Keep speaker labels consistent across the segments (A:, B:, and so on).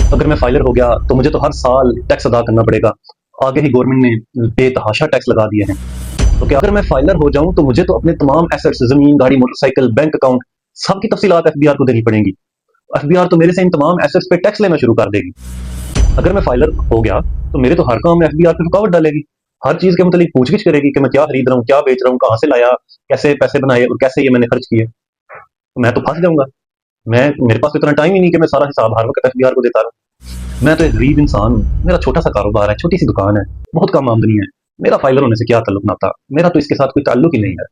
A: अगर मैं फाइलर हो गया तो मुझे तो हर साल टैक्स अदा करना पड़ेगा। आगे ही गवर्नमेंट ने बेतहाशा टैक्स लगा दिए हैं। तो क्या अगर मैं फाइलर हो जाऊं तो मुझे तो अपने तमाम एसेट्स, जमीन, गाड़ी, मोटरसाइकिल, बैंक अकाउंट, सबकी तफसीलात एफबीआर को देनी पड़ेंगी। एफबीआर तो मेरे से इन तमाम एसेट्स पे टैक्स लेना शुरू कर देगी। अगर मैं फाइलर हो गया तो मेरे तो हर काम में एफबीआर पे रुकावट डालेगी। हर चीज के मतलब पूछगिछ करेगी कि मैं क्या खरीद रहा हूँ, क्या बेच रहा हूँ, कहाँ से लाया, कैसे पैसे बनाए और कैसे ये मैंने खर्च किए। तो मैं तो फंस जाऊंगा। मेरे पास तो इतना टाइम ही नहीं कि मैं सारा हिसाब हर वक्त एफबीआर को देता रहूं। मैं तो एक गरीब इंसान हूँ, मेरा छोटा सा कारोबार है, छोटी सी दुकान है, बहुत कम आमदनी है। मेरा फाइलर होने से क्या ताल्लुक नाता, मेरा तो इसके साथ कोई ताल्लुक ही नहीं है।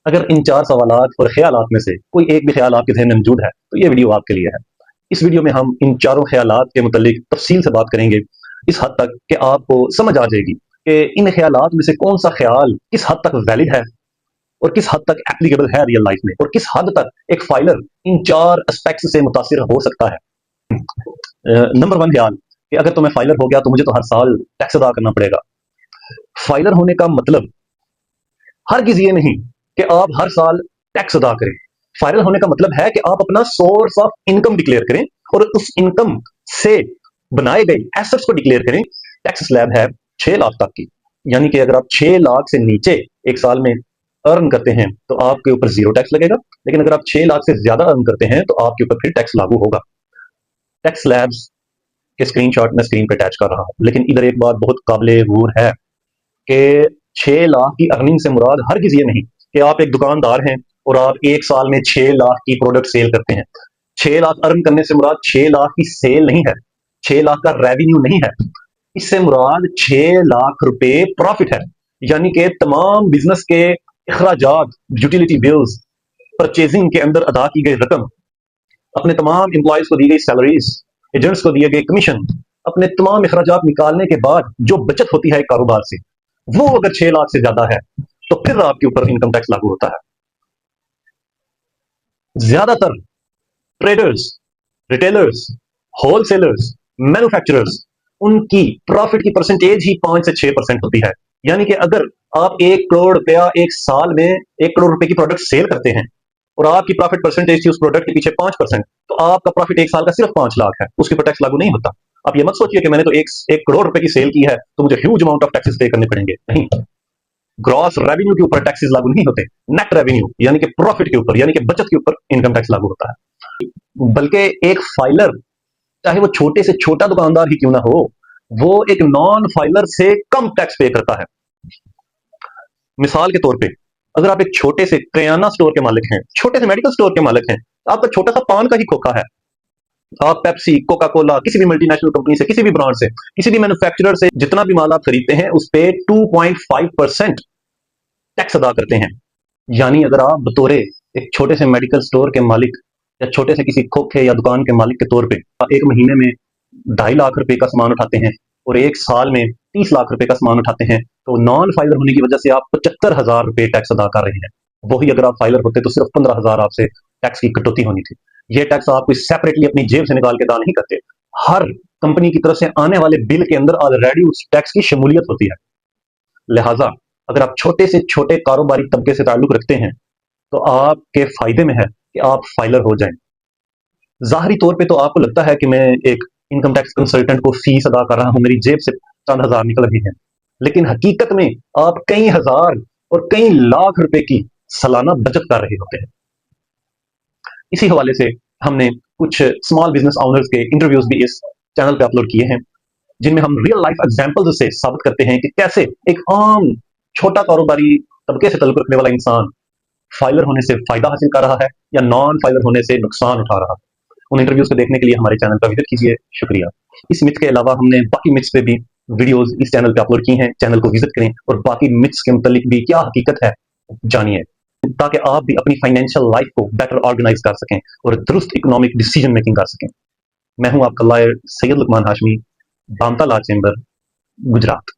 A: अगर इन चार सवालात और ख्यालात में से कोई एक भी ख्याल आपके जहन में मौजूद है तो ये वीडियो आपके लिए है। इस वीडियो में हम इन चारों ख्यालात के मुतालिक तफसील से बात करेंगे, इस हद तक कि आपको समझ आ जाएगी कि इन ख्यालात में से कौन सा ख्याल किस हद तक वैलिड है और किस हद तक एप्लीकेबल है रियल लाइफ में, और किस हद तक एक फाइलर इन चार एस्पेक्ट्स से मुतासिर हो सकता है। नंबर वन ख्याल कि अगर तो मैं फाइलर हो गया तो मुझे तो हर साल टैक्स अदा करना पड़ेगा। फाइलर होने का मतलब हरगिज ये नहीं कि आप हर साल टैक्स अदा करें। फाइनल होने का मतलब है कि आप अपना सोर्स ऑफ इनकम डिक्लेयर करें और उस इनकम से बनाए गए एसेट्स को डिक्लेयर करें। टैक्स स्लैब है 6 लाख तक की, यानी कि अगर आप 6 लाख से नीचे एक साल में अर्न करते हैं तो आपके ऊपर जीरो टैक्स लगेगा, लेकिन अगर आप 6 लाख से ज्यादा अर्न करते हैं तो आपके ऊपर फिर टैक्स लागू होगा। टैक्स स्लैब्स के स्क्रीनशॉट मैं स्क्रीन पे अटैच कर रहा हूं, लेकिन इधर एक बात बहुत काबिल गौर है कि 6 लाख की अर्निंग से मुराद हरगिज ये नहीं कि आप एक दुकानदार हैं और आप एक साल में 6 लाख की प्रोडक्ट सेल करते हैं। 6 लाख अर्न करने से मुराद 6 लाख की सेल नहीं है, 6 लाख का रेवेन्यू नहीं है। इससे मुराद 6 लाख रुपए प्रॉफिट है, यानी कि तमाम बिजनेस के अखराजात, यूटिलिटी बिल्स, परचेजिंग के अंदर अदा की गई रकम, अपने तमाम एम्प्लॉयज को दी गई सैलरीज, एजेंट्स को दिए गए कमीशन, अपने तमाम अखराजात निकालने के बाद जो बचत होती है एक कारोबार से, वो अगर 6 लाख से ज्यादा है तो फिर आपके ऊपर इनकम टैक्स लागू होता है। ज्यादातर ट्रेडर्स, रिटेलर्स, होलसेलर्स, मैन्युफैक्चरर्स, उनकी प्रॉफिट की परसेंटेज ही 5 से 6% होती है। यानी कि अगर आप 1 करोड़ रुपया एक साल में 1 करोड़ रुपए की प्रोडक्ट सेल करते हैं और आपकी प्रॉफिट परसेंटेज थी उस प्रोडक्ट के पीछे 5%, तो आपका प्रॉफिट एक साल का सिर्फ 5 लाख है, उसके ऊपर टैक्स लागू नहीं होता। आप ये मत सोचिए कि मैंने तो 1 करोड़ रुपए की सेल की है तो मुझे ह्यूज अमाउंट ऑफ टैक्सेस पे करने पड़ेंगे, नहीं। ग्रॉस रेवेन्यू के ऊपर टैक्सेस लागू नहीं होते, नेट रेवेन्यू यानी कि प्रॉफिट के ऊपर, यानी कि बचत के ऊपर इनकम टैक्स लागू होता है। बल्कि एक फाइलर, चाहे वो छोटे से छोटा दुकानदार ही क्यों ना हो, वो एक नॉन फाइलर से कम टैक्स पे करता है। मिसाल के तौर पे, अगर आप एक छोटे से किराना स्टोर के मालिक हैं, छोटे से मेडिकल स्टोर के मालिक हैं, आपका छोटा सा पान का ही खोखा है, आप पेप्सी, कोका कोला, किसी भी मल्टीनेशनल कंपनी से, किसी भी ब्रांड से, किसी भी मैन्युफैक्चरर से जितना भी माल आप खरीदते हैं उस पे 2.5% टैक्स अदा करते हैं। यानी अगर आप बतौरे एक छोटे से मेडिकल स्टोर के मालिक या छोटे से किसी खोखे या दुकान के मालिक के तौर पे एक महीने में 2.5 लाख रुपए का सामान उठाते हैं और एक साल में 30 लाख रुपए का सामान उठाते हैं, तो नॉन फाइलर होने की वजह से आप 75,000 रुपए टैक्स अदा कर रहे हैं। वही अगर आप फाइलर होते तो सिर्फ 15,000 आपसे टैक्स की कटौती होनी थी। ये टैक्स आप कोई सेपरेटली अपनी जेब से निकाल के अदा नहीं करते, हर कंपनी की तरफ से आने वाले बिल के अंदर ऑलरेडी उस टैक्स की शमूलियत होती है। लिहाजा अगर आप छोटे से छोटे कारोबारी तबके से ताल्लुक रखते हैं तो आपके फायदे में है कि आप फाइलर हो जाएं। जाहरी तौर पे तो आपको लगता है कि मैं एक इनकम टैक्स कंसल्टेंट को फीस अदा कर रहा हूं, मेरी जेब से चंद हजार निकल रही है, लेकिन हकीकत में आप कई हजार और कई लाख रुपए की सालाना बचत कर रहे होते हैं। इसी हवाले से हमने कुछ स्मॉल बिजनेस ओनर्स के इंटरव्यूज भी इस चैनल पे अपलोड किए हैं, जिनमें हम रियल लाइफ एग्जांपल्स से साबित करते हैं कि कैसे एक आम छोटा कारोबारी तबके से ताल्लुक रखने वाला इंसान फाइलर होने से फायदा हासिल कर रहा है या नॉन फाइलर होने से नुकसान उठा रहा है। उन इंटरव्यूज को देखने के लिए हमारे चैनल पर विजिट कीजिए। शुक्रिया। इस मिथ के अलावा हमने बाकी मिथ्स पे भी वीडियोस इस चैनल पे अपलोड की हैं, चैनल को विजिट करें और बाकी मिथ्स के मुतालिक भी क्या हकीकत है जानिए, ताकि आप भी अपनी फाइनेंशियल लाइफ को बेटर ऑर्गेनाइज कर सकें और दुरुस्त इकोनॉमिक डिसीजन मेकिंग कर सकें। मैं हूं आपका lawyer Syed Luqman Hashmi, Bamta law chamber, Gujarat.